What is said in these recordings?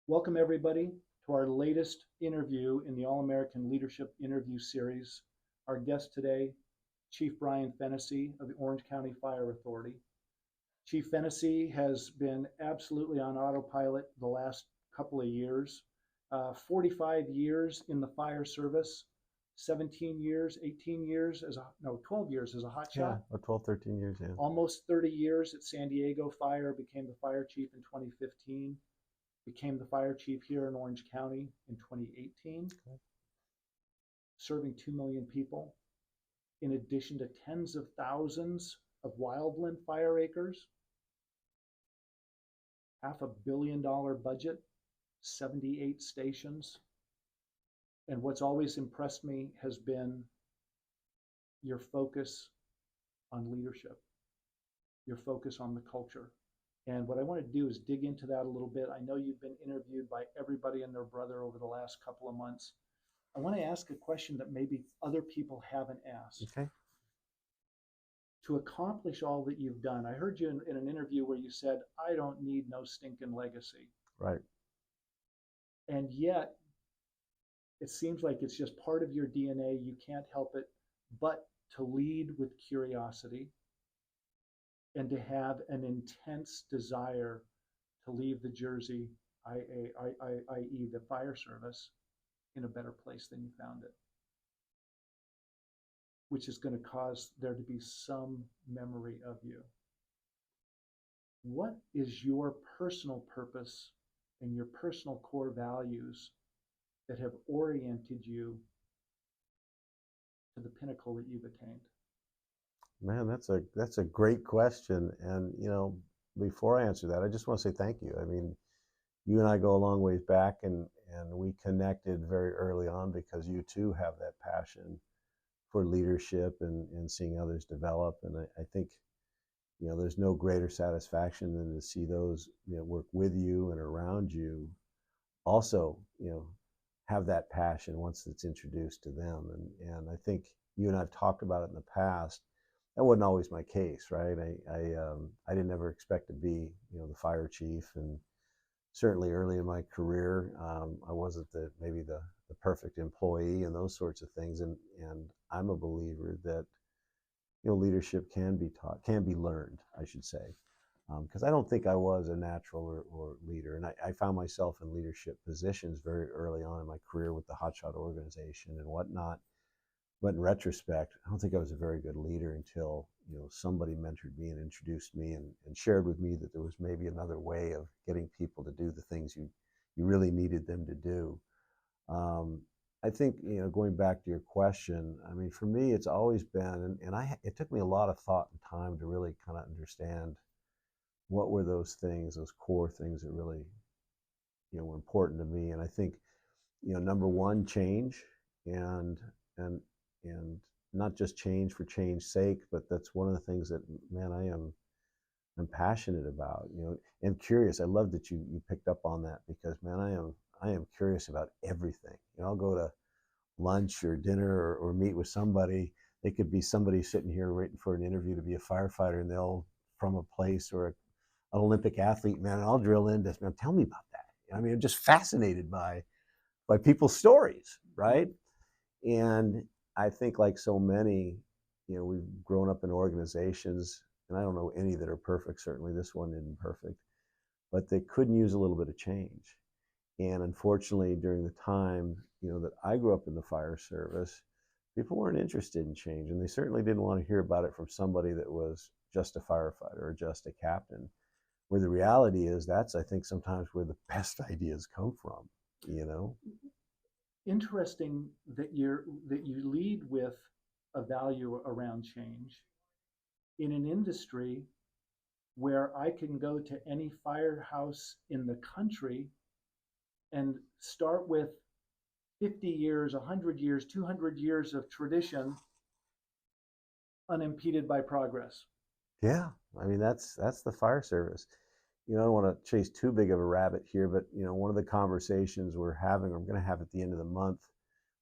Welcome, everybody, to our latest interview in the All American Leadership Interview Series. Our guest today, Chief Brian Fennessy of the Orange County Fire Authority. Chief Fennessy has been absolutely on autopilot the last couple of years. 45 years in the fire service, 17 years, 18 years as a, no, 12 years as a Yeah, hotshot, 12, 13 years, yeah. almost 30 years at San Diego Fire, became the fire chief in 2015, became the fire chief here in Orange County in 2018, Okay. serving 2 million people, in addition to tens of thousands of wildland fire acres, $500 million budget, 78 stations. And what's always impressed me has been your focus on leadership, your focus on the culture. And what I want to do is dig into that a little bit. I know you've been interviewed by everybody and their brother over the last couple of months. I want to ask a question that maybe other people haven't asked. Okay. To accomplish all that you've done, I heard you in an interview where you said, I don't need no stinking legacy. Right. And yet, it seems like it's just part of your DNA. You can't help it but to lead with curiosity and to have an intense desire to leave the Jersey, i.e., the fire service, in a better place than you found it, which is going to cause there to be some memory of you. What is your personal purpose and your personal core values that have oriented you to the pinnacle that you've attained? Man, that's a great question. And before I answer that, I just want to say thank you. I mean, you and I go a long ways back, and we connected very early on because you too have that passion for leadership and seeing others develop. And I think there's no greater satisfaction than to see those work with you and around you also have that passion once it's introduced to them. And I think you and I've talked about it in the past. That wasn't always my case, right? I didn't ever expect to be the fire chief, and certainly early in my career, I wasn't maybe the perfect employee and those sorts of things. And I'm a believer that leadership can be taught, can be learned, I should say, because I don't think I was a natural or leader. And I found myself in leadership positions very early on in my career with the Hotshot organization and whatnot. But in retrospect, I don't think I was a very good leader until somebody mentored me and introduced me and shared with me that there was maybe another way of getting people to do the things you really needed them to do. I think going back to your question, I mean, for me, it's always been, and it took me a lot of thought and time to really kind of understand what were those things, those core things that really were important to me. And I think number one, change, and not just change for change's sake, but that's one of the things that, man, I'm passionate about, and curious. I love that you picked up on that, because, man, I am curious about everything. I'll go to lunch or dinner or meet with somebody. They could be somebody sitting here waiting for an interview to be a firefighter, and they'll from a place, or an Olympic athlete, man, and I'll drill into this, man, tell me about that. I mean, I'm just fascinated by people's stories, right? And I think, like so many, we've grown up in organizations, and I don't know any that are perfect. Certainly this one isn't perfect, but they couldn't use a little bit of change. And unfortunately, during the time, that I grew up in the fire service, people weren't interested in change, and they certainly didn't want to hear about it from somebody that was just a firefighter or just a captain. Where the reality is, that's, I think, sometimes where the best ideas come from, Interesting that you lead with a value around change in an industry where I can go to any firehouse in the country and start with 50 years, 100 years, 200 years of tradition unimpeded by progress. Yeah, I mean, that's the fire service. I don't want to chase too big of a rabbit here, but one of the conversations we're having, or I'm going to have at the end of the month,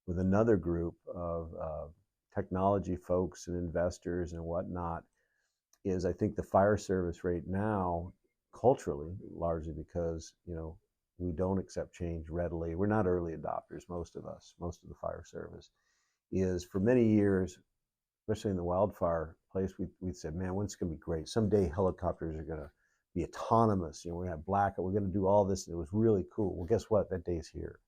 with another group of technology folks and investors and whatnot, is I think the fire service right now, culturally, largely because we don't accept change readily. We're not early adopters, most of us, most of the fire service, is for many years, especially in the wildfire place, we said, man, when's it going to be great? Someday helicopters are going to be autonomous. We're going to have blackout. We're going to do all this. And it was really cool. Well, guess what? That day's here.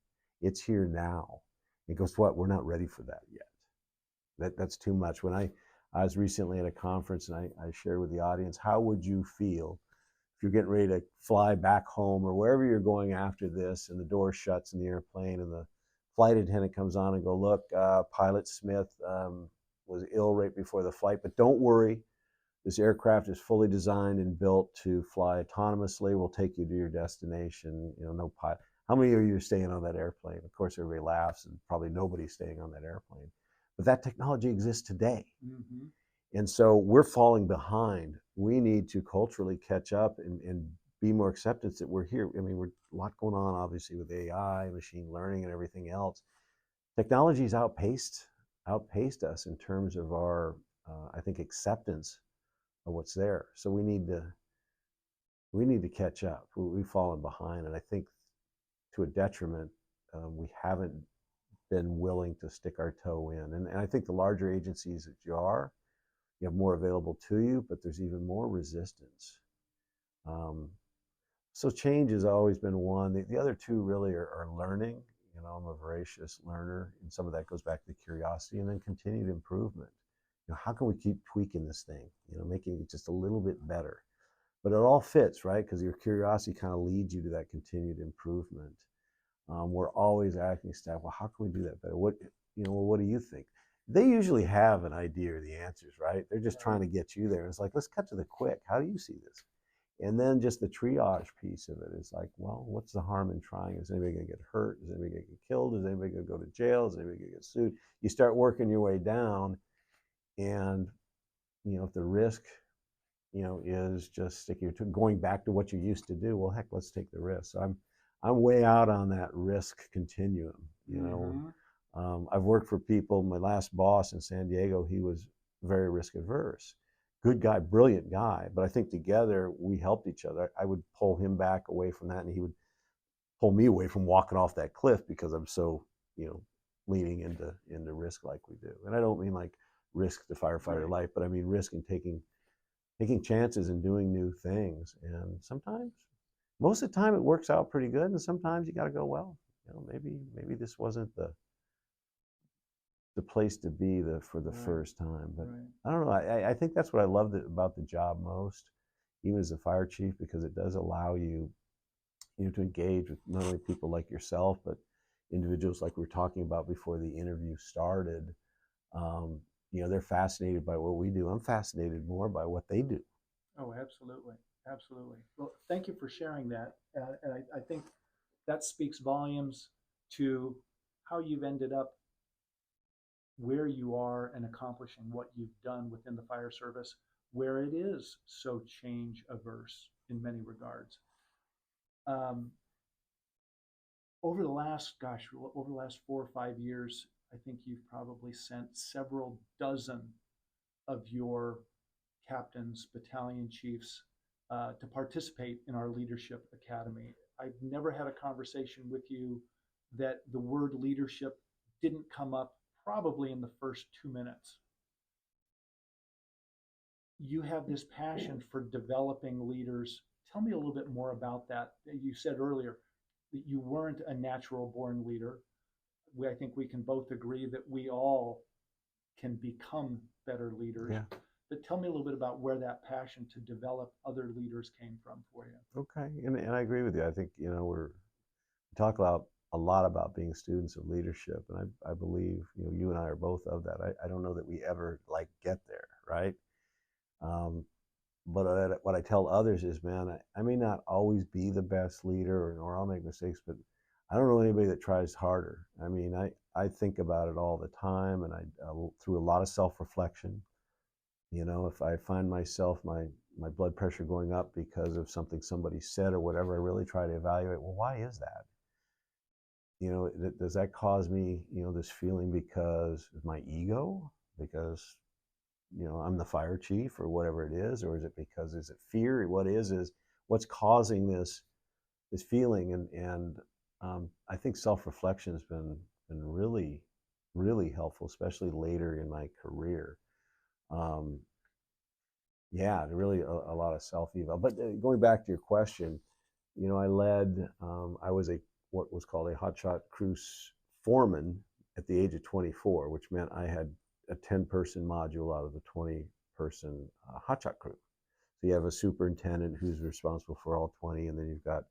It's here now. And guess what? We're not ready for that yet. That's too much. When I was recently at a conference and I shared with the audience, how would you feel if you're getting ready to fly back home or wherever you're going after this and the door shuts in the airplane and the flight attendant comes on and go, look, Pilot Smith was ill right before the flight, but don't worry. This aircraft is fully designed and built to fly autonomously. We'll take you to your destination. No pilot. How many of you are staying on that airplane? Of course, everybody laughs, and probably nobody's staying on that airplane. But that technology exists today. Mm-hmm. And so we're falling behind. We need to culturally catch up and be more acceptance that we're here. I mean, we're a lot going on, obviously, with AI, machine learning, and everything else. Technology's outpaced us in terms of our, I think, acceptance of what's there. So we need to catch up. We've fallen behind, and I think to a detriment. We haven't been willing to stick our toe in, and I think the larger agencies that you have more available to you, but there's even more resistance. So change has always been one. The other two really are learning. I'm a voracious learner, and some of that goes back to curiosity, and then continued improvement. How can we keep tweaking this thing? Making it just a little bit better. But it all fits, right? Because your curiosity kind of leads you to that continued improvement. We're always asking staff, well, how can we do that better? What do you think? They usually have an idea or the answers, right? They're just trying to get you there. It's like, let's cut to the quick. How do you see this? And then just the triage piece of it is like, well, what's the harm in trying? Is anybody going to get hurt? Is anybody going to get killed? Is anybody going to go to jail? Is anybody going to get sued? You start working your way down, and if the risk, is just sticking to going back to what you used to do, well, heck, let's take the risk. So I'm way out on that risk continuum. I've worked for people. My last boss in San Diego, he was very risk averse. Good guy, brilliant guy, but I think together we helped each other. I would pull him back away from that, and he would pull me away from walking off that cliff because I'm so, leaning into risk like we do. And I don't mean like risk the firefighter life, but I mean risk in taking chances and doing new things. And sometimes, most of the time, it works out pretty good, and sometimes you got to go, well, maybe this wasn't the place to be for the first time. But I don't know. I think that's what I loved about the job most, even as a fire chief, because it does allow you, to engage with not only people like yourself, but individuals like we were talking about before the interview started. They're fascinated by what we do. I'm fascinated more by what they do. Oh, absolutely. Absolutely. Well, thank you for sharing that. And I think that speaks volumes to how you've ended up where you are and accomplishing what you've done within the fire service, where it is so change averse in many regards. Over the last 4 or 5 years, I think you've probably sent several dozen of your captains, battalion chiefs, to participate in our leadership academy. I've never had a conversation with you that the word leadership didn't come up probably in the first 2 minutes. You have this passion for developing leaders. Tell me a little bit more about that. You said earlier that you weren't a natural born leader. I think we can both agree that we all can become better leaders. Yeah. But tell me a little bit about where that passion to develop other leaders came from for you. Okay, and I agree with you. I think we talk a lot about being students of leadership, and I believe you and I are both of that. I don't know that we ever get there, right? But what I tell others is, man, I may not always be the best leader, or I'll make mistakes, but I don't know anybody that tries harder. I mean, I think about it all the time, and I through a lot of self-reflection. If I find myself, my blood pressure going up because of something somebody said or whatever, I really try to evaluate, well, why is that? Does that cause me, this feeling because of my ego? Because, I'm the fire chief or whatever it is? Or is it fear? What's causing this this feeling, and I think self-reflection has been really, really helpful, especially later in my career. Um, yeah, really a lot of self-eval. But going back to your question, I led, I was what was called a hotshot crew foreman at the age of 24, which meant I had a 10-person module out of the 20-person hotshot crew. So you have a superintendent who's responsible for all 20, and then you've got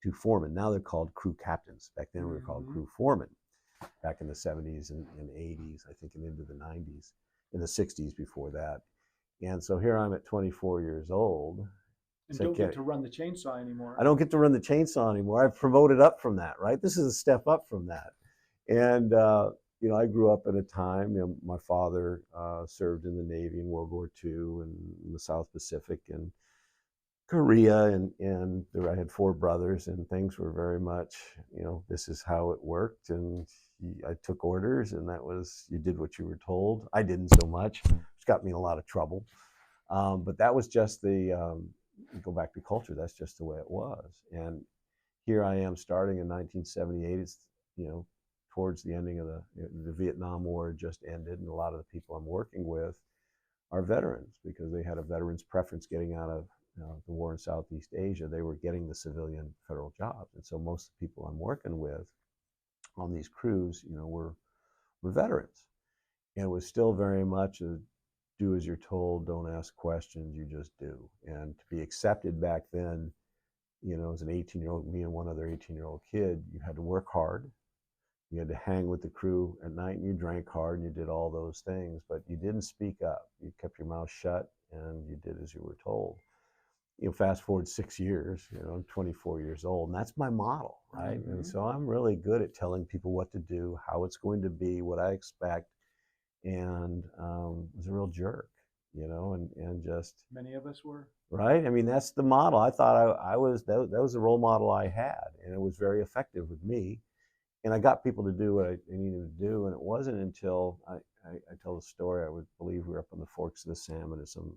2 foremen. Now they're called crew captains. Back then we were called crew foremen, back in the 70s and 80s, I think, and into the 90s, in the 60s before that. And so here I'm at 24 years old. And don't get to run the chainsaw anymore. I don't get to run the chainsaw anymore. I've promoted up from that, right? This is a step up from that. And, I grew up at a time, my father served in the Navy in World War II and in the South Pacific and Korea, and I had 4 brothers, and things were very much, this is how it worked, and I took orders, and that was, you did what you were told. I didn't so much, which got me in a lot of trouble. But that was just go back to culture, that's just the way it was. And here I am starting in 1978. It's, towards the ending of the Vietnam War just ended, and a lot of the people I'm working with are veterans because they had a veterans preference getting out of the war in Southeast Asia. They were getting the civilian federal jobs, and so most of the people I'm working with on these crews, were veterans. And it was still very much a do as you're told, don't ask questions, you just do. And to be accepted back then, as an 18-year-old, me and one other 18-year-old kid, you had to work hard. You had to hang with the crew at night, and you drank hard, and you did all those things, but you didn't speak up. You kept your mouth shut, and you did as you were told. Fast forward 6 years, I'm 24 years old, and that's my model, right? Mm-hmm. And so I'm really good at telling people what to do, how it's going to be, what I expect, and was a real jerk, and just. Many of us were. Right? I mean, that's the model. I thought I was, that was the role model I had, and it was very effective with me. And I got people to do what I needed to do, and it wasn't until I tell the story. I would believe we were up on the Forks of the Salmon at some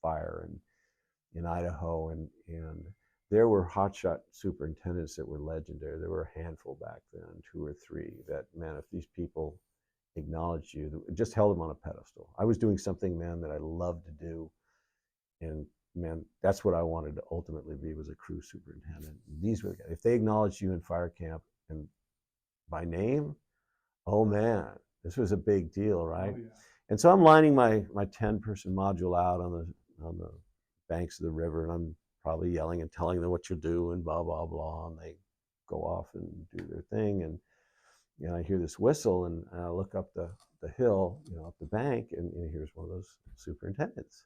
fire in Idaho, and there were hotshot superintendents that were legendary. There were a handful back then, 2 or 3, that, man, if these people acknowledged you, just held them on a pedestal. I was doing something, man, that I loved to do, and man, that's what I wanted to ultimately be, was a crew superintendent. These were the guys. If they acknowledged you in fire camp and by name, oh man, this was a big deal, right? Oh, yeah. And so I'm lining my 10-person module out on the banks of the river, and I'm probably yelling and telling them what you'll do and blah blah blah, and they go off and do their thing, and I hear this whistle, and I look up the hill, up the bank, and here's one of those superintendents.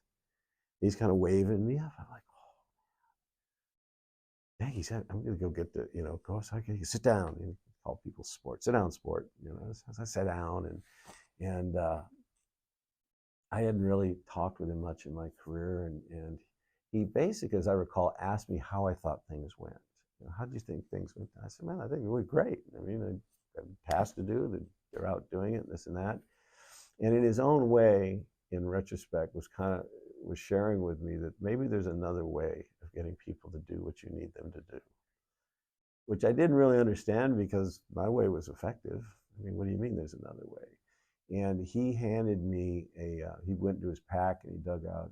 He's kind of waving me up. I'm like, oh, dang, he said, I'm gonna go get the, go, so okay, sit down. Call people sport. Sit down, sport. As I sat down, and I hadn't really talked with him much in my career, and he basically, as I recall, asked me how I thought things went. How do you think things went? I said, man, I think it went great. I mean, I got a task to do. They're out doing it, this and that. And in his own way, in retrospect, was sharing with me that maybe there's another way of getting people to do what you need them to do, which I didn't really understand because my way was effective. I mean, what do you mean there's another way? And he handed me he went into his pack and he dug out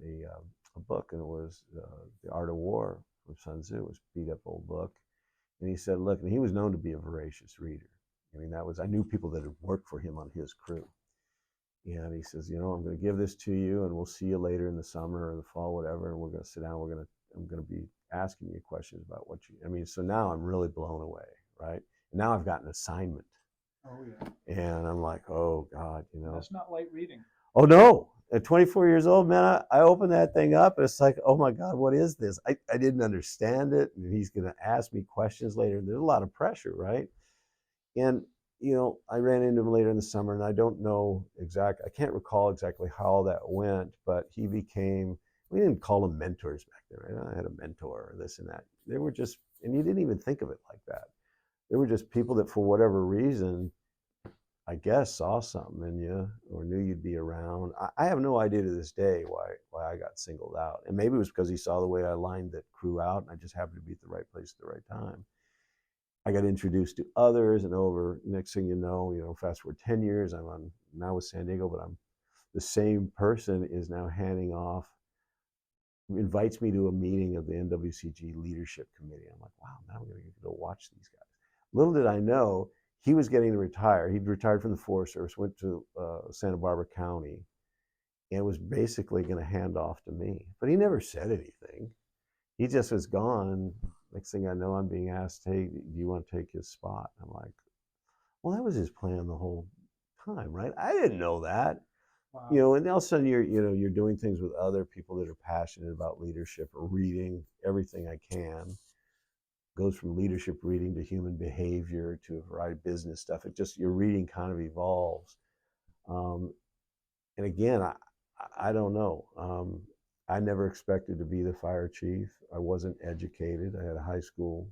a book, and it was The Art of War from Sun Tzu. It was a beat up old book. And he said, look, and he was known to be a voracious reader. I mean, I knew people that had worked for him on his crew. And he says, I'm going to give this to you, and we'll see you later in the summer or the fall, whatever. And we're going to sit down. I'm going to be asking you questions about so now I'm really blown away, right? And now I've got an assignment. Oh, yeah. And I'm like, oh, God, That's not light reading. Oh, no. At 24 years old, man, I opened that thing up, and it's like, oh, my God, what is this? I didn't understand it, and he's going to ask me questions later. There's a lot of pressure, right? And, I ran into him later in the summer, and I don't know I can't recall exactly how that went, but he became, we didn't call them mentors back then, right? I had a mentor or this and that. They were just, and you didn't even think of it like that. They were just people that for whatever reason, I guess, saw something in you or knew you'd be around. I have no idea to this day why I got singled out. And maybe it was because he saw the way I lined that crew out, and I just happened to be at the right place at the right time. I got introduced to others, and over next thing you know, fast forward 10 years, I'm on now with San Diego, but I'm the same person is now handing off, invites me to a meeting of the NWCG Leadership Committee. I'm like, wow, now I'm going to go watch these guys. Little did I know he was getting to retire. He'd retired from the Forest Service, went to Santa Barbara County, and was basically going to hand off to me. But he never said anything. He just was gone. Next thing I know, I'm being asked, hey, do you want to take his spot? I'm like, well, that was his plan the whole time, right? I didn't know that. Wow. And all of a sudden you're doing things with other people that are passionate about leadership, or reading everything I can. Goes from leadership reading to human behavior to a variety of business stuff. It just, your reading kind of evolves. And again, I don't know. I never expected to be the fire chief. I wasn't educated. I had a high school,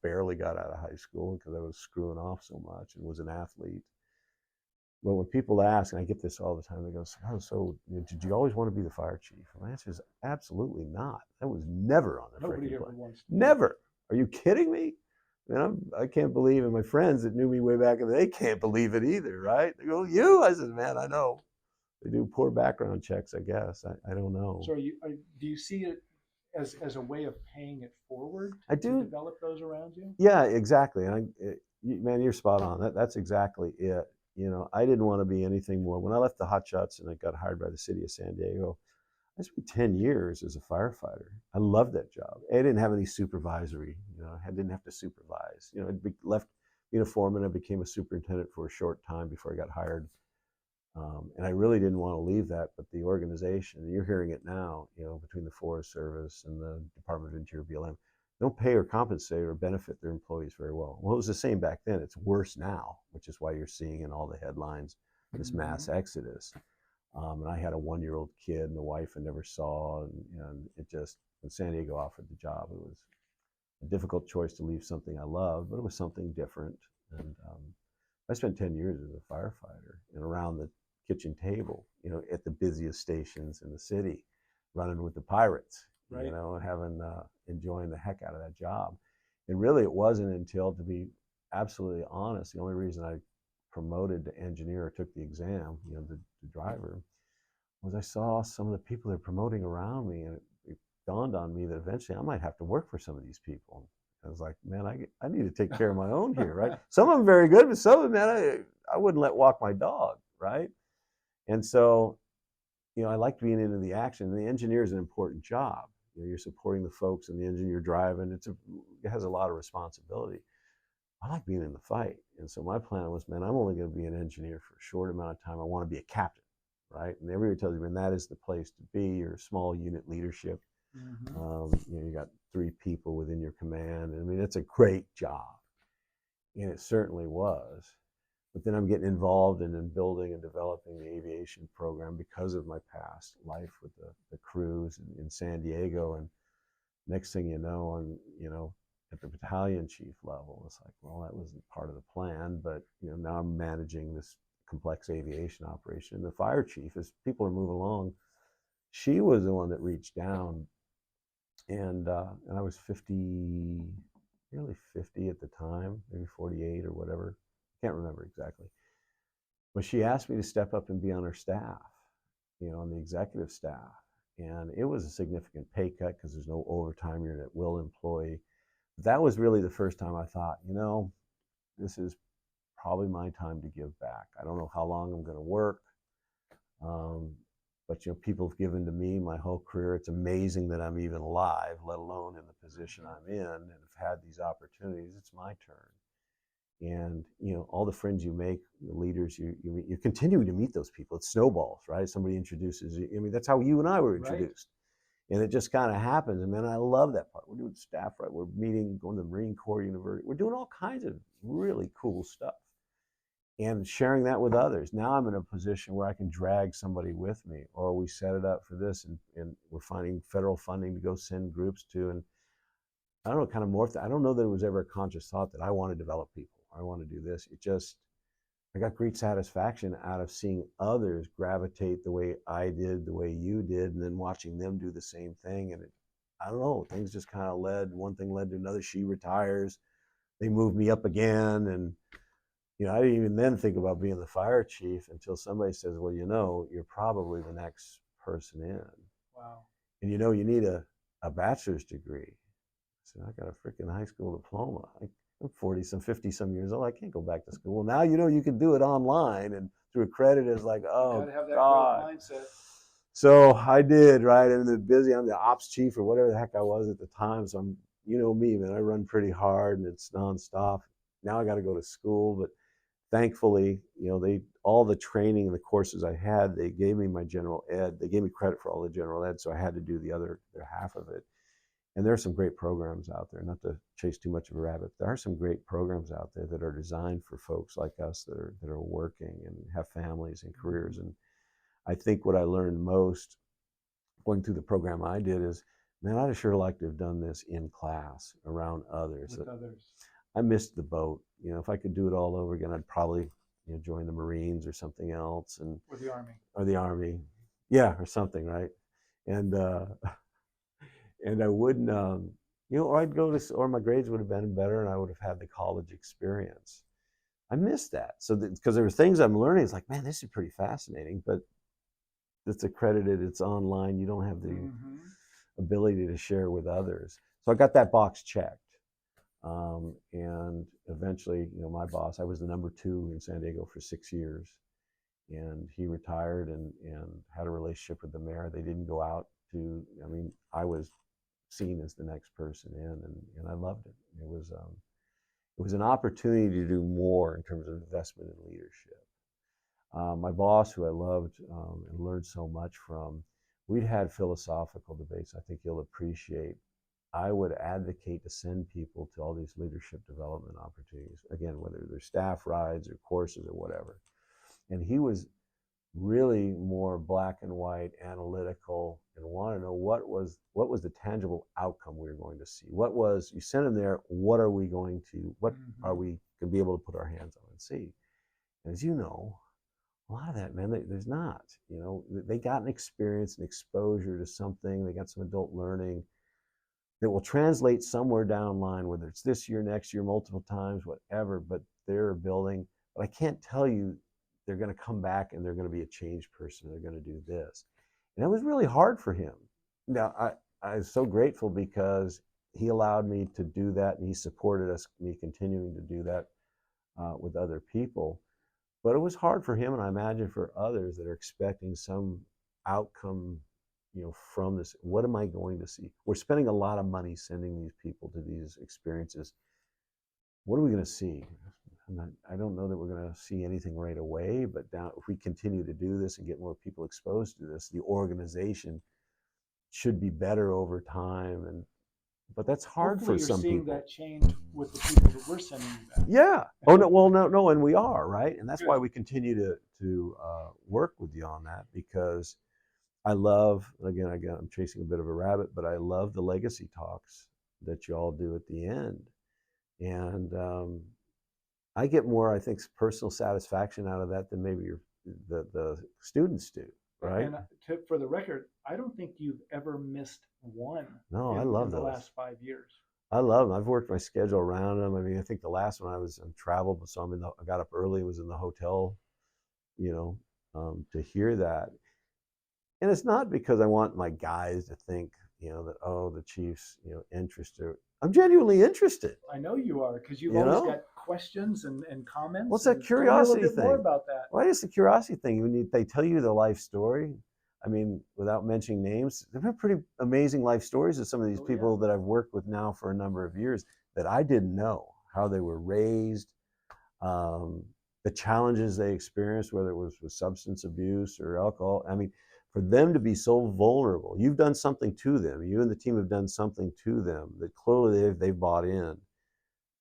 barely got out of high school because I was screwing off so much and was an athlete. But when people ask, and I get this all the time, they go, oh, so did you always want to be the fire chief? And my answer is absolutely not. That was never on the Nobody freaking ever plan. wants to. Never. Are you kidding me? I can't believe, and my friends that knew me way back in the day can't believe it either, right? They go, you? I said, man, I know. They do poor background checks, I guess. I don't know. So do you see it as a way of paying it forward I to do. develop those around you? Yeah, exactly. And man, you're spot on. That's exactly it. I didn't want to be anything more. When I left the Hot Shots and I got hired by the city of San Diego, I spent 10 years as a firefighter. I loved that job. I didn't have any supervisory, I didn't have to supervise. I left being a foreman. I became a superintendent for a short time before I got hired. And I really didn't want to leave that, but the organization, and you're hearing it now, between the Forest Service and the Department of Interior, BLM, don't pay or compensate or benefit their employees very well. Well, it was the same back then. It's worse now, which is why you're seeing in all the headlines this mass exodus. And I had a 1-year-old kid and a wife I never saw, and it just, when San Diego offered the job, it was a difficult choice to leave something I loved, but it was something different. And I spent 10 years as a firefighter and around the kitchen table, at the busiest stations in the city, running with the pirates, right. Having, enjoying the heck out of that job. And really, it wasn't until, to be absolutely honest, the only reason I promoted to engineer or took the exam, the driver, was I saw some of the people they're promoting around me, and it dawned on me that eventually I might have to work for some of these people. I was like, man, I need to take care of my own here, right? Some of them very good, but some of them, man, I wouldn't let walk my dog, right? And so, I liked being into the action. The engineer is an important job. You're supporting the folks in the engine you're driving. It has a lot of responsibility. I like being in the fight. And so my plan was, man, I'm only going to be an engineer for a short amount of time. I want to be a captain, right? And everybody tells you, man, that is the place to be. You're small unit leadership. You got 3 people within your command. I mean, it's a great job. And it certainly was. But then I'm getting involved in building and developing the aviation program because of my past life with the crews in San Diego. And next thing you know, I'm, at the battalion chief level. It's like, well, that wasn't part of the plan, but now I'm managing this complex aviation operation. The fire chief, as people are moving along, she was the one that reached down, and I was 50, nearly 50 at the time, maybe 48 or whatever. I can't remember exactly. But she asked me to step up and be on her staff, on the executive staff. And it was a significant pay cut because there's no overtime. You're an at-will employee. But that was really the first time I thought, this is probably my time to give back. I don't know how long I'm going to work. But people have given to me my whole career. It's amazing that I'm even alive, let alone in the position I'm in, and have had these opportunities. It's my turn. And all the friends you make, the leaders you meet, you're continuing to meet those people. It snowballs, right? Somebody introduces you. I mean, that's how you and I were introduced. Right. And it just kind of happens. And man, I love that part. We're doing staff, right? We're meeting, going to the Marine Corps University. We're doing all kinds of really cool stuff and sharing that with others. Now I'm in a position where I can drag somebody with me, or we set it up for this, and we're finding federal funding to go send groups to. And I don't know, kind of morphed. I don't know that it was ever a conscious thought that I want to develop people. I want to do this. I got great satisfaction out of seeing others gravitate the way I did, the way you did, and then watching them do the same thing. And I don't know, things just kind of one thing led to another. She retires. they moved me up again, and I didn't even then think about being the fire chief until somebody says, well, you're probably the next person in. Wow. And you need a bachelor's degree. I said, I got a freaking high school diploma. I'm 40 some 50 some years old. I can't go back to school. Well, now you can do it online and through a credit. Is like, oh, you gotta have that God. growth mindset. So I did, right? I'm the ops chief or whatever the heck I was at the time. So I'm, me, man, I run pretty hard and it's nonstop. Now I got to go to school, but thankfully, all the training and the courses I had, they gave me my general ed. They gave me credit for all the general ed, so I had to do the other half of it. And there are some great programs out there. Not to chase too much of a rabbit, there are some great programs out there that are designed for folks like us that are working and have families and careers. And I think what I learned most going through the program I did is, man, I'd sure like to have done this in class around others. With others. I missed the boat. If I could do it all over again, I'd probably join the Marines or something else, or the Army. Or the Army, yeah, or something, right? And and I wouldn't, or I'd go to, or my grades would have been better, and I would have had the college experience. I missed that. So because there were things I'm learning, it's like, man, this is pretty fascinating, but it's accredited, it's online. You don't have the ability to share with others. So I got that box checked. And eventually, my boss, I was the number 2 in San Diego for 6 years, and he retired and had a relationship with the mayor. They didn't go out to, I was seen as the next person in, and I loved it. It was an opportunity to do more in terms of investment in leadership. My boss, who I loved and learned so much from, we'd had philosophical debates I think you'll appreciate. I would advocate to send people to all these leadership development opportunities, again, whether they're staff rides or courses or whatever. And he was really more black and white, analytical, and wanted to know what was the tangible outcome we were going to see. You sent him there, what are we going to, are we going to be able to put our hands on and see? And as you know, a lot of that, man, there's not. They got an experience and exposure to something. They got some adult learning that will translate somewhere down the line, whether it's this year, next year, multiple times, whatever, but they're building. But I can't tell you they're going to come back and they're going to be a changed person. They're going to do this. And it was really hard for him. Now, I was so grateful because he allowed me to do that, and he supported me continuing to do that with other people. But it was hard for him, and I imagine for others that are expecting some outcome from this. What am I going to see? We're spending a lot of money sending these people to these experiences. What are we going to see? I don't know that we're going to see anything right away, but if we continue to do this and get more people exposed to this, the organization should be better over time. But that's hard for some people. Hopefully you're seeing that change with the people that we're sending you back. Yeah. Oh no. Well, no, and we are, right, and that's Good. why we continue to work with you on that, because I love, again, I'm chasing a bit of a rabbit, but I love the legacy talks that you all do at the end. And I get more, I think, personal satisfaction out of that than maybe the students do, right? And for the record, I don't think you've ever missed one. No, I love in the those. last 5 years. I love them. I've worked my schedule around them. I think the last one I was on travel, so I got up early, was in the hotel, to hear that. And it's not because I want my guys to think, that, oh, the Chief's, interested. I'm genuinely interested. I know you are, because you've always got questions and comments. What's that curiosity thing? More about that. Why is the curiosity thing? When they tell you their life story, without mentioning names, they've been pretty amazing life stories of some of these people that I've worked with now for a number of years that I didn't know how they were raised, the challenges they experienced, whether it was with substance abuse or alcohol. For them to be so vulnerable, you've done something to them. You and the team have done something to them that clearly they've bought in,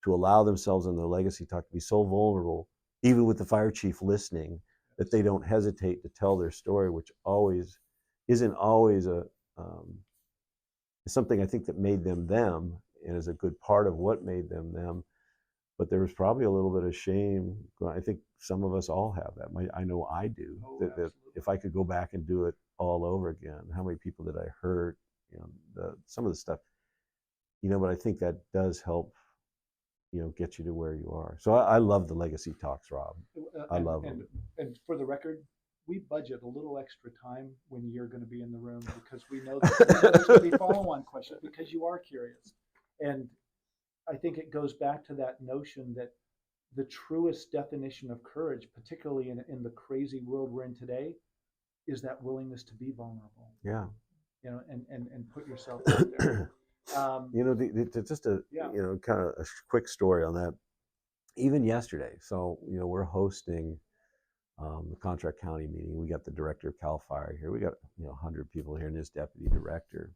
to allow themselves in their legacy talk to be so vulnerable, even with the fire chief listening, that they don't hesitate to tell their story, which isn't always something I think that made them them, and is a good part of what made them them. But there was probably a little bit of shame. I think some of us all have that. I know I do. That if I could go back and do it all over again, how many people did I hurt? Some of the stuff. But I think that does help get you to where you are. So I love the legacy talks, Rob. I love them. And for the record, we budget a little extra time when you're going to be in the room because we know there's going to be follow-on questions because you are curious. And I think it goes back to that notion that the truest definition of courage, particularly in the crazy world we're in today, is that willingness to be vulnerable. Yeah. And put yourself out there. Just a kind of a quick story on that. Even yesterday, so we're hosting the Contract County meeting. We got the director of Cal Fire here. We got 100 people here, and his deputy director.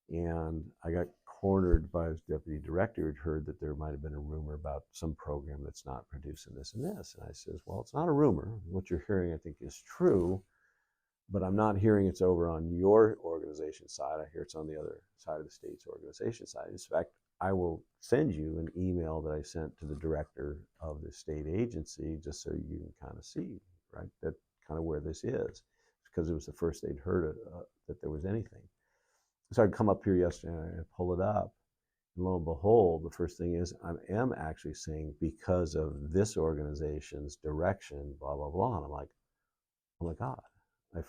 And I got cornered by his deputy director who'd heard that there might have been a rumor about some program that's not producing this and this. And I says, well, it's not a rumor. What you're hearing, I think, is true, but I'm not hearing it's over on your organization side. I hear it's on the other side of the state's organization side. In fact, I will send you an email that I sent to the director of the state agency just so you can kind of see, right, that kind of where this is, because it was the first they'd heard that there was anything. So I'd come up here yesterday and I'd pull it up, and lo and behold, the first thing is I am actually saying because of this organization's direction, blah, blah, blah. And I'm like, oh my God, I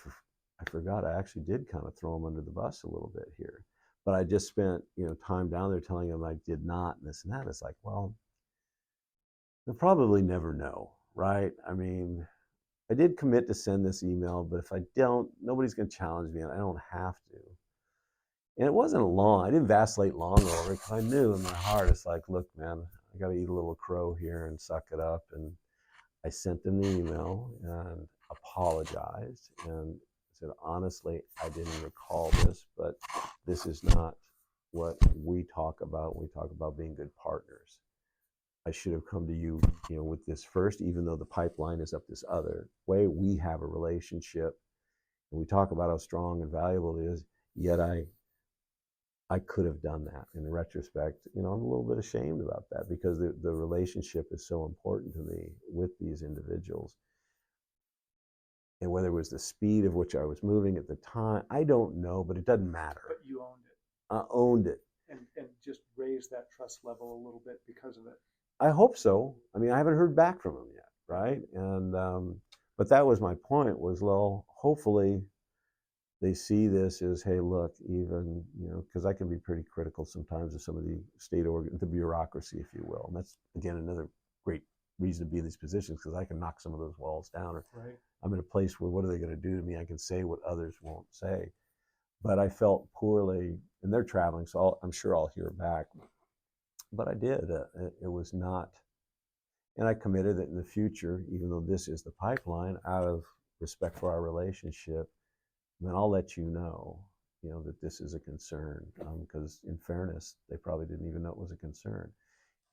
forgot I actually did kind of throw them under the bus a little bit here. But I just spent, time down there telling them I did not, and this and that. It's like, well, they'll probably never know, right? I mean, I did commit to send this email, but if I don't, nobody's going to challenge me, and I don't have to. And it wasn't long. I didn't vacillate long over it because I knew in my heart, it's like, look, man, I got to eat a little crow here and suck it up. And I sent them the email and apologized and said, honestly, I didn't recall this, but this is not what we talk about when we talk about being good partners. I should have come to you, with this first, even though the pipeline is up this other way. We have a relationship, and we talk about how strong and valuable it is. Yet I could have done that. In retrospect, I'm a little bit ashamed about that because the relationship is so important to me with these individuals. And whether it was the speed of which I was moving at the time, I don't know, but it doesn't matter. But you owned it. I owned it. And just raised that trust level a little bit because of it. I hope so. I mean, I haven't heard back from them yet, right? And but that was my point, was, well, hopefully they see this as, hey, look, even, because I can be pretty critical sometimes of some of the the bureaucracy, if you will. And that's, again, another great reason to be in these positions, because I can knock some of those walls down. Or right. I'm in a place where, what are they going to do to me? I can say what others won't say. But I felt poorly, and they're traveling, so I'm sure I'll hear back. But I did. It was not, and I committed that in the future, even though this is the pipeline, out of respect for our relationship, then I'll let you know, that this is a concern, because in fairness, they probably didn't even know it was a concern.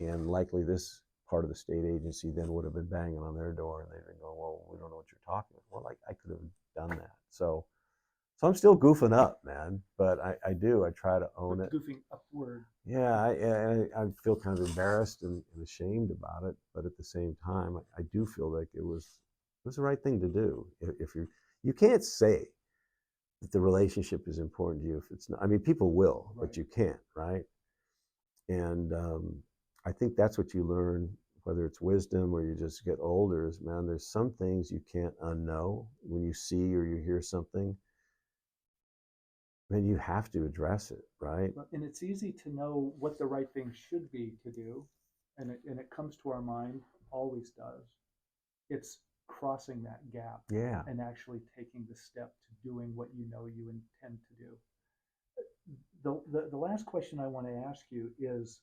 And likely this part of the state agency then would have been banging on their door, and they'd been going, well, we don't know what you're talking about. Well, I could have done that. So I'm still goofing up, man, but I try to own it. Goofing upward. Yeah, I feel kind of embarrassed and ashamed about it, but at the same time, I do feel like it was the right thing to do. If you can't say that the relationship is important to you if it's not. I mean, people will, right, but you can't, right? And I think that's what you learn, whether it's wisdom or you just get older, is, man, there's some things you can't unknow. When you see or you hear something, then you have to address it, right? And it's easy to know what the right thing should be to do, and it comes to our mind, always does. It's crossing that gap, yeah, and actually taking the step to doing what you know you intend to do. The last question I want to ask you is,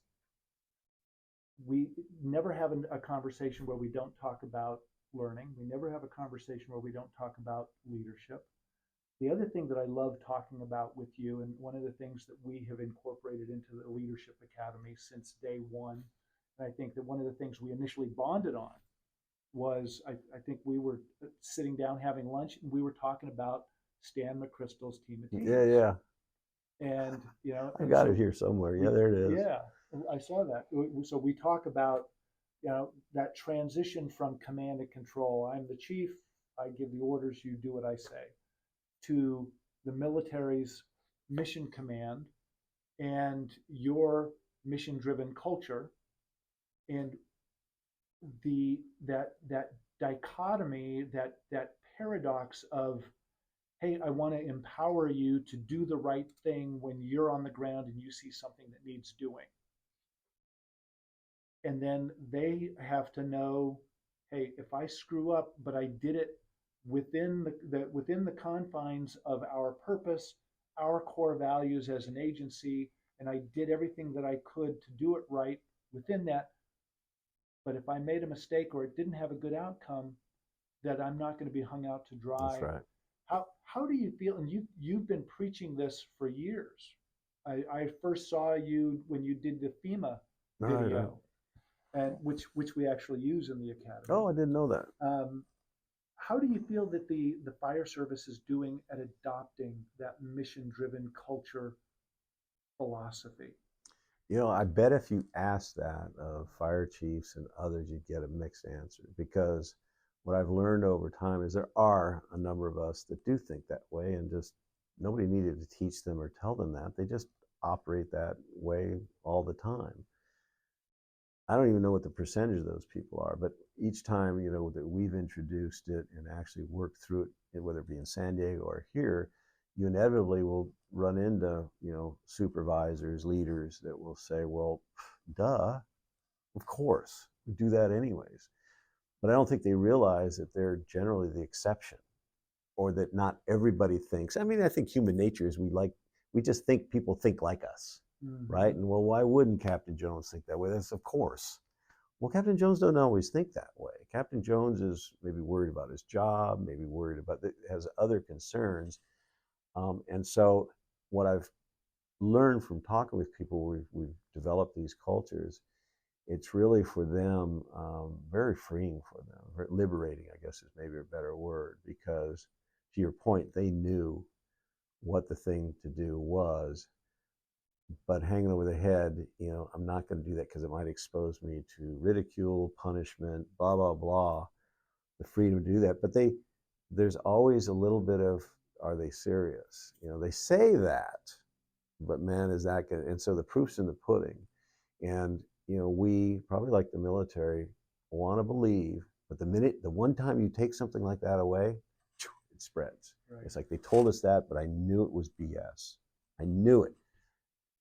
we never have a conversation where we don't talk about learning. We never have a conversation where we don't talk about leadership. The other thing that I love talking about with you, and one of the things that we have incorporated into the Leadership Academy since day one, and I think that one of the things we initially bonded on was, I think we were sitting down having lunch, and we were talking about Stan McChrystal's Team of Teachers. Yeah. And, I got it here somewhere. Yeah, there it is. Yeah, I saw that. So we talk about, that transition from command and control. I'm the chief, I give the orders, you do what I say, to the military's mission command and your mission-driven culture And that dichotomy, that paradox of, hey, I want to empower you to do the right thing when you're on the ground and you see something that needs doing. And then they have to know, hey, if I screw up, but I did it within within the confines of our purpose, our core values as an agency, and I did everything that I could to do it right within that. But if I made a mistake or it didn't have a good outcome, that I'm not going to be hung out to That's dry. right. How do you feel? And you've been preaching this for years. I first saw you when you did the FEMA Right. video, and which we actually use in the academy. Oh, I didn't know that. How do you feel that the fire service is doing at adopting that mission-driven culture philosophy? You know, I bet if you asked that of fire chiefs and others, you'd get a mixed answer, because what I've learned over time is there are a number of us that do think that way, and just nobody needed to teach them or tell them that. They just operate that way all the time. I don't even know what the percentage of those people are, but each time, you know, that we've introduced it and actually worked through it, whether it be in San Diego or here, you inevitably will run into, you know, supervisors, leaders that will say, well, duh, of course, we do that anyways. But I don't think they realize that they're generally the exception, or that not everybody thinks. I mean, I think human nature is we just think people think like us, right? And well, why wouldn't Captain Jones think that way? That's of course. Well, Captain Jones doesn't always think that way. Captain Jones is maybe worried about his job, maybe worried about, has other concerns. And so what I've learned from talking with people, we've developed these cultures. It's really for them very freeing for them, very liberating, I guess is maybe a better word, because to your point, they knew what the thing to do was, but hanging over the head, you know, I'm not going to do that because it might expose me to ridicule, punishment, blah, blah, blah, the freedom to do that. But there's always a little bit of, are they serious? You know, they say that, but man, is that good? And so the proof's in the pudding. And, you know, we probably, like the military, want to believe, but the one time you take something like that away, it spreads. Right. It's like, they told us that, but I knew it was BS. I knew it.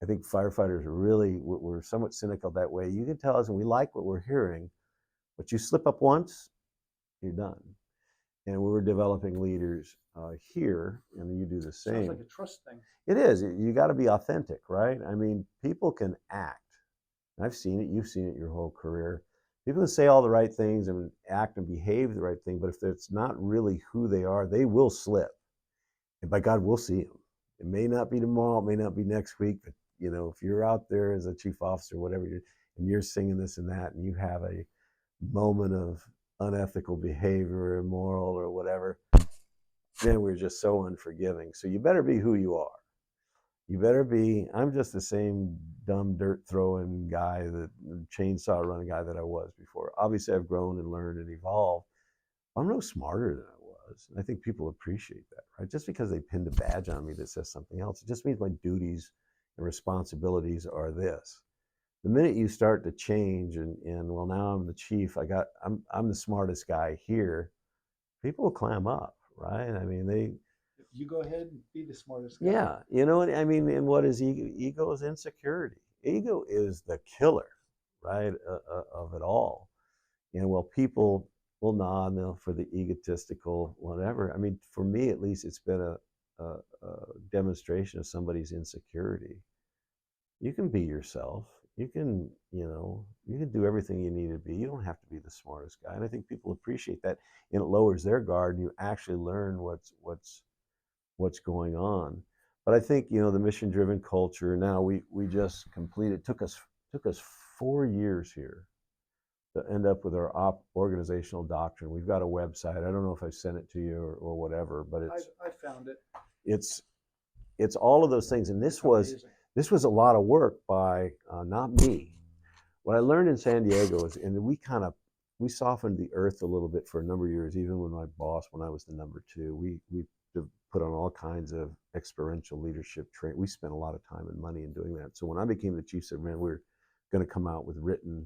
I think firefighters really, we're somewhat cynical that way. You can tell us, and we like what we're hearing, but you slip up once, you're done. And we were developing leaders here, and you do the same. Sounds like a trust thing. It is. You got to be authentic, right? I mean, people can act. I've seen it. You've seen it your whole career. People can say all the right things and act and behave the right thing, but if it's not really who they are, they will slip. And by God, we'll see them. It may not be tomorrow. It may not be next week, but you know, if you're out there as a chief officer, whatever, and you're singing this and that, and you have a moment of unethical behavior, immoral, or whatever, then we're just so unforgiving. So you better be who you are. You better be. I'm just the same dumb dirt throwing guy, that chainsaw running guy that I was before. Obviously, I've grown and learned and evolved. I'm no smarter than I was. And I think people appreciate that, right? Just because they pinned a badge on me that says something else, it just means my duties and responsibilities are this. The minute you start to change and well, now I'm the chief, I'm the smartest guy here, people will clam up, right? I mean, you go ahead and be the smartest guy. Yeah, you know what I mean? And what is ego? Ego is insecurity. Ego is the killer, right, of it all. And well, people will nod for the egotistical, whatever. I mean, for me at least, it's been a demonstration of somebody's insecurity. You can be yourself. You can, you know, you can do everything you need to be. You don't have to be the smartest guy. And I think people appreciate that, and it lowers their guard, and you actually learn what's going on. But I think, you know, the mission-driven culture. Now we just completed. Took us 4 years here to end up with our organizational doctrine. We've got a website. I don't know if I sent it to you or whatever, but I found it. It's all of those things, and this was a lot of work by not me. What I learned in San Diego is, and we softened the earth a little bit for a number of years. Even when my boss, when I was the number 2, we put on all kinds of experiential leadership training. We spent a lot of time and money in doing that. So when I became the chief, I said, man, we're going to come out with written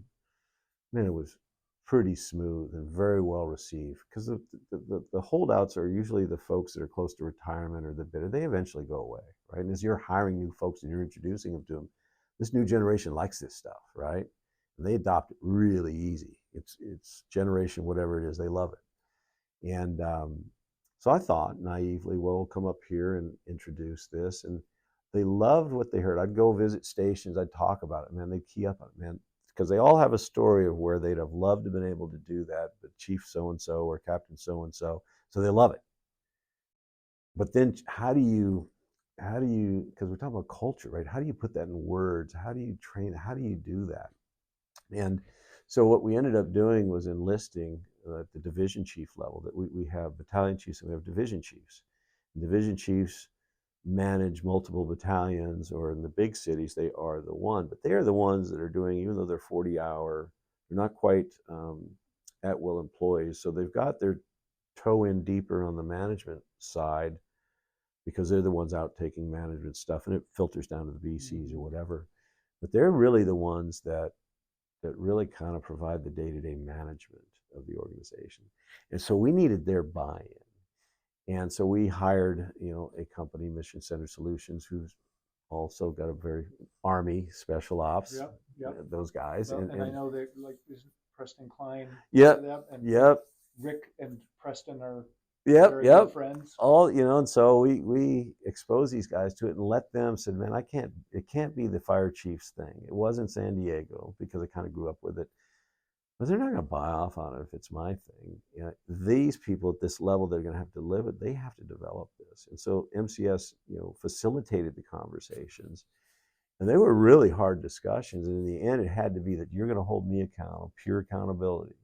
man, it was pretty smooth and very well received, because the holdouts are usually the folks that are close to retirement or the bitter. They eventually go away, right? And as you're hiring new folks and you're introducing them to them, this new generation likes this stuff, right? And they adopt it really easy. It's generation whatever it is, they love it. And so I thought naively, well, we'll come up here and introduce this, and they loved what they heard. I'd go visit stations, I'd talk about it, man. They'd key up on it, man, because they all have a story of where they'd have loved to have been able to do that, but Chief so-and-so or Captain so-and-so, so they love it. But then how do you, because we're talking about culture, right? How do you put that in words? How do you train? How do you do that? And so what we ended up doing was enlisting at the division chief level, that we have battalion chiefs and we have division chiefs. And division chiefs manage multiple battalions, or in the big cities, they are the one, but they are the ones that are doing, even though they're 40-hour, they're not quite at-will employees. So they've got their toe in deeper on the management side, because they're the ones out taking management stuff, and it filters down to the BCs or whatever. But they're really the ones that really kind of provide the day-to-day management of the organization. And so we needed their buy-in. And so we hired, a company, Mission Center Solutions, who's also got a very Army special ops, those guys. Well, and I know that, like, isn't Preston Klein? Yep. And Yep. Rick and Preston are Yep. very good friends. All, and so we exposed these guys to it and let them, said, man, it can't be the fire chief's thing. It wasn't San Diego, because I kind of grew up with it. But they're not going to buy off on it if it's my thing. These people at this level, they're going to have to live it. They have to develop this. And so MCS, facilitated the conversations. And they were really hard discussions. And in the end, it had to be that you're going to hold me accountable, pure accountability.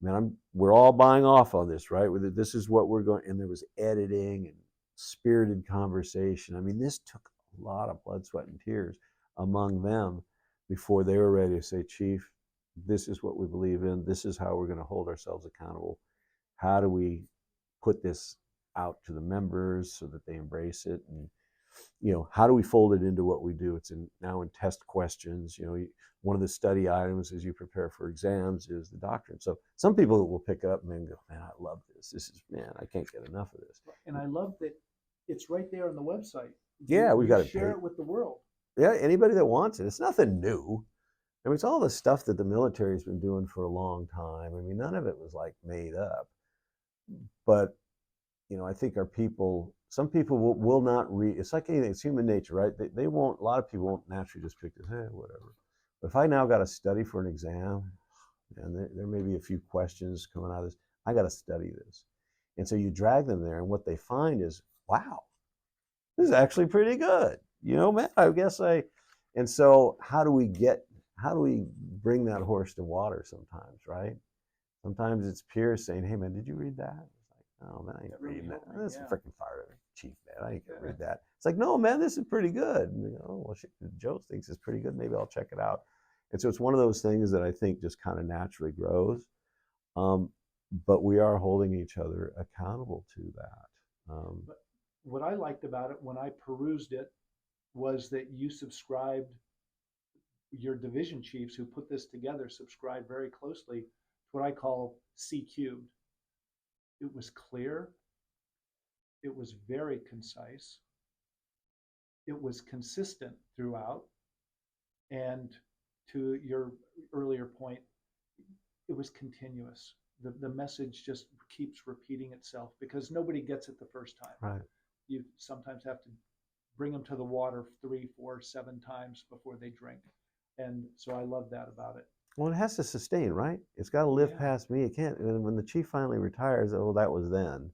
Man, we're all buying off on this, right? This is what we're going. And there was editing and spirited conversation. I mean, this took a lot of blood, sweat, and tears among them before they were ready to say, Chief, this is what we believe in. This is how we're going to hold ourselves accountable. How do we put this out to the members so that they embrace it? And, how do we fold it into what we do? It's now in test questions. One of the study items as you prepare for exams is the doctrine. So some people will pick up and go, man, I love this. This is, man, I can't get enough of this. And I love that it's right there on the website. Yeah, we got to share it with the world. Yeah, anybody that wants it. It's nothing new. I mean, it's all the stuff that the military's been doing for a long time. I mean, none of it was like made up. But, I think some people will not read. It's like anything, it's human nature, right? They won't, a lot of people won't naturally just pick this, whatever. But if I now got to study for an exam, and there may be a few questions coming out of this, I got to study this. And so you drag them there, and what they find is, wow, this is actually pretty good. Man, I guess and so how do we bring that horse to water sometimes, right? Sometimes it's peers saying, hey, man, did you read that? It's like, oh, man, I ain't reading that. That's a freaking fire chief, man. I ain't going to read that. It's like, no, man, this is pretty good. And oh, well, shit, Joe thinks it's pretty good. Maybe I'll check it out. And so it's one of those things that I think just kind of naturally grows. But we are holding each other accountable to that. But what I liked about it when I perused it was that you subscribed, your division chiefs who put this together subscribed very closely to what I call C cubed. It was clear. It was very concise. It was consistent throughout. And to your earlier point, it was continuous. The message just keeps repeating itself because nobody gets it the first time. Right. You sometimes have to bring them to the water 3, 4, 7 times before they drink. And so I love that about it. Well, it has to sustain, right? It's got to live past me. It can't. And when the chief finally retires, oh, that was then.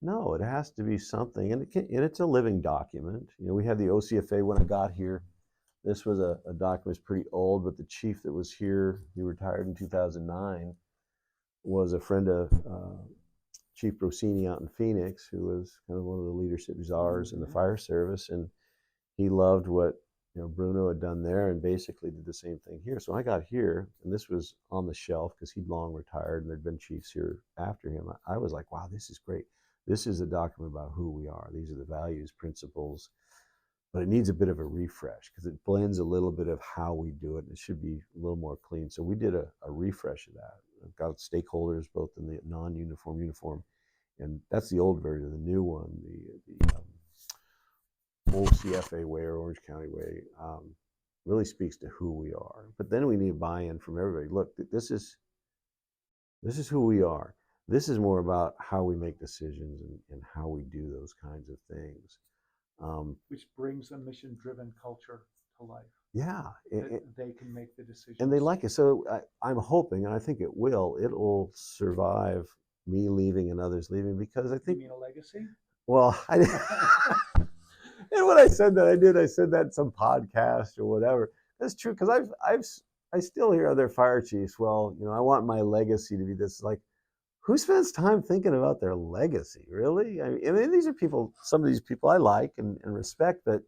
No, it has to be something, and it's a living document. We had the OCFA when I got here. This was a document that's pretty old, but the chief that was here, he retired in 2009, was a friend of Chief Rossini out in Phoenix, who was kind of one of the leadership czars in the fire service, and he loved what Bruno had done there and basically did the same thing here. So I got here, and this was on the shelf because he'd long retired and there'd been chiefs here after him. I was like, wow, this is great. This is a document about who we are. These are the values, principles, but it needs a bit of a refresh because it blends a little bit of how we do it. And it should be a little more clean. So we did a refresh of that. I've got stakeholders both in the non-uniform, uniform, and that's the old version. The new one, the old CFA way or Orange County way, really speaks to who we are. But then we need buy-in from everybody. Look, this is who we are. This is more about how we make decisions and how we do those kinds of things. Which brings a mission-driven culture to life. Yeah. They can make the decisions. And they like it. So I'm hoping, and I think it'll survive me leaving and others leaving, because I think. You mean a legacy? Well, and when I said that, I said that in some podcast or whatever. That's true, because I still hear other fire chiefs, well, I want my legacy to be this. Like, who spends time thinking about their legacy, really? I mean, these are people, some of these people I like and respect, but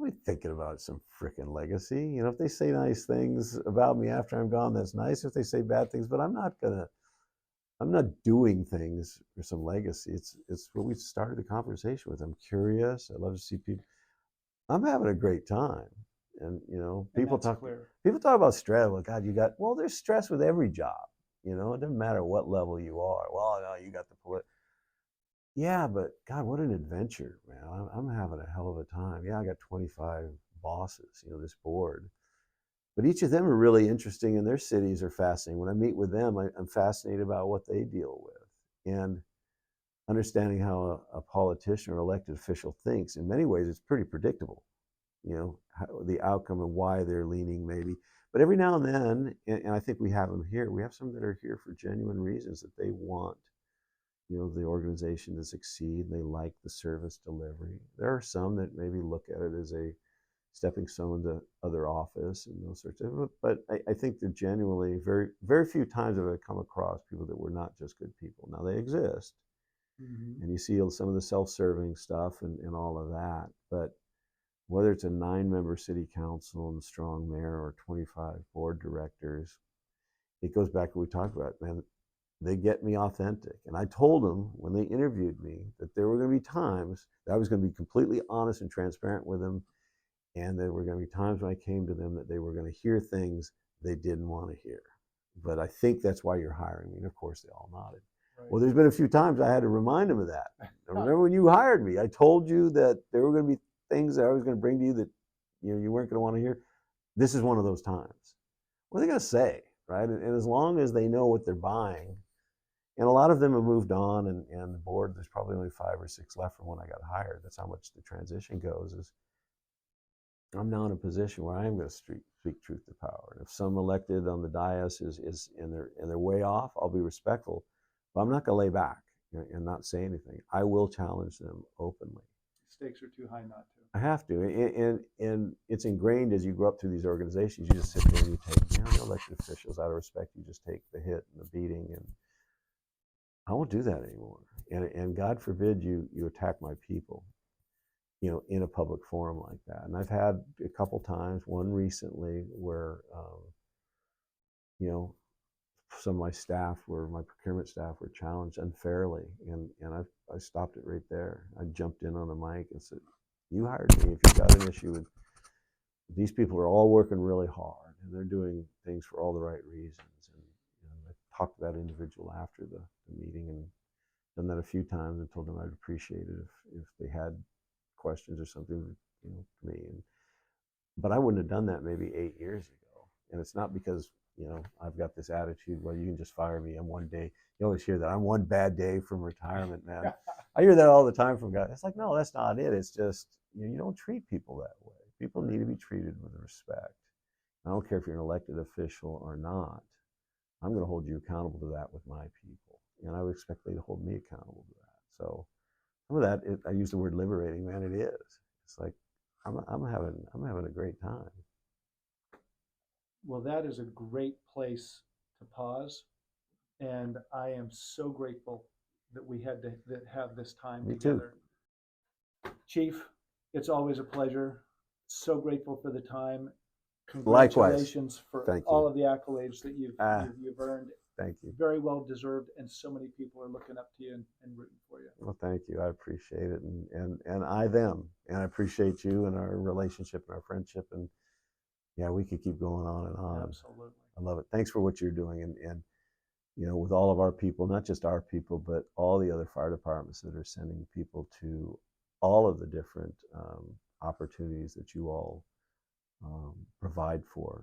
I'm thinking about some freaking legacy. If they say nice things about me after I'm gone, that's nice. If they say bad things, but I'm not doing things for some legacy. It's what we started the conversation with. I'm curious. I love to see people. I'm having a great time. And people talk about stress. Well, God, there's stress with every job. It doesn't matter what level you are. Well, no, you got the Yeah, but God, what an adventure, man. I'm having a hell of a time. Yeah, I got 25 bosses, this board. But each of them are really interesting, and their cities are fascinating. When I meet with them, I'm fascinated about what they deal with. And understanding how a politician or elected official thinks, in many ways, it's pretty predictable, how, the outcome and why they're leaning maybe. But every now and then, and I think we have them here, we have some that are here for genuine reasons that they want, the organization to succeed. They like the service delivery. There are some that maybe look at it as a stepping stone to other office and those sorts of. But I think that genuinely, very, very few times have I come across people that were not just good people. Now they exist, and you see some of the self-serving stuff and all of that. But whether it's a 9-member city council and strong mayor or 25 board directors, it goes back to what we talked about, man. They get me authentic. And I told them when they interviewed me that there were going to be times that I was going to be completely honest and transparent with them. And there were going to be times when I came to them that they were going to hear things they didn't want to hear. But I think that's why you're hiring me. And of course, they all nodded. Right. Well, there's been a few times I had to remind them of that. I remember when you hired me, I told you that there were going to be things that I was going to bring to you that you weren't going to want to hear. This is one of those times. What are they going to say, right? And as long as they know what they're buying, and a lot of them have moved on, and the board, there's probably only 5 or 6 left from when I got hired. That's how much the transition goes. Is I'm now in a position where I am going to speak truth to power. And if some elected on the dais is and they're way off, I'll be respectful, but I'm not going to lay back and not say anything. I will challenge them openly. Stakes are too high not to. I have to, and it's ingrained as you grow up through these organizations. You just sit there and you take, the elected officials, out of respect, you just take the hit and the beating, and I won't do that anymore. And God forbid you attack my people, in a public forum like that. And I've had a couple times, one recently, where, some of my staff my procurement staff were challenged unfairly. And I stopped it right there. I jumped in on the mic and said, you hired me. If you've got an issue with these people, are all working really hard and they're doing things for all the right reasons. And I talked to that individual after the meeting and done that a few times and told them I'd appreciate it if they had questions or something, to me. But I wouldn't have done that maybe 8 years ago. And it's not because, I've got this attitude, well, you can just fire me. I'm one day. You always hear that. I'm one bad day from retirement, man. I hear that all the time from guys. It's like, no, that's not it. It's just, you don't treat people that way. People need to be treated with respect. I don't care if you're an elected official or not. I'm going to hold you accountable to that with my people. And I would expect they to hold me accountable to that. So some of that, I use the word liberating, man. It is. It's like I'm having a great time. Well, that is a great place to pause, and I am so grateful that we had to have this time Me together. Too. Chief, it's always a pleasure. So grateful for the time. Congratulations. Likewise. For all of the accolades that you've earned. Thank you. very well deserved, and so many people are looking up to you and rooting for you. Well, thank you. I appreciate it, and I them, and I appreciate you and our relationship and our friendship, and yeah, we could keep going on and on. Absolutely. I love it. Thanks for what you're doing, and with all of our people, not just our people, but all the other fire departments that are sending people to all of the different opportunities that you all provide for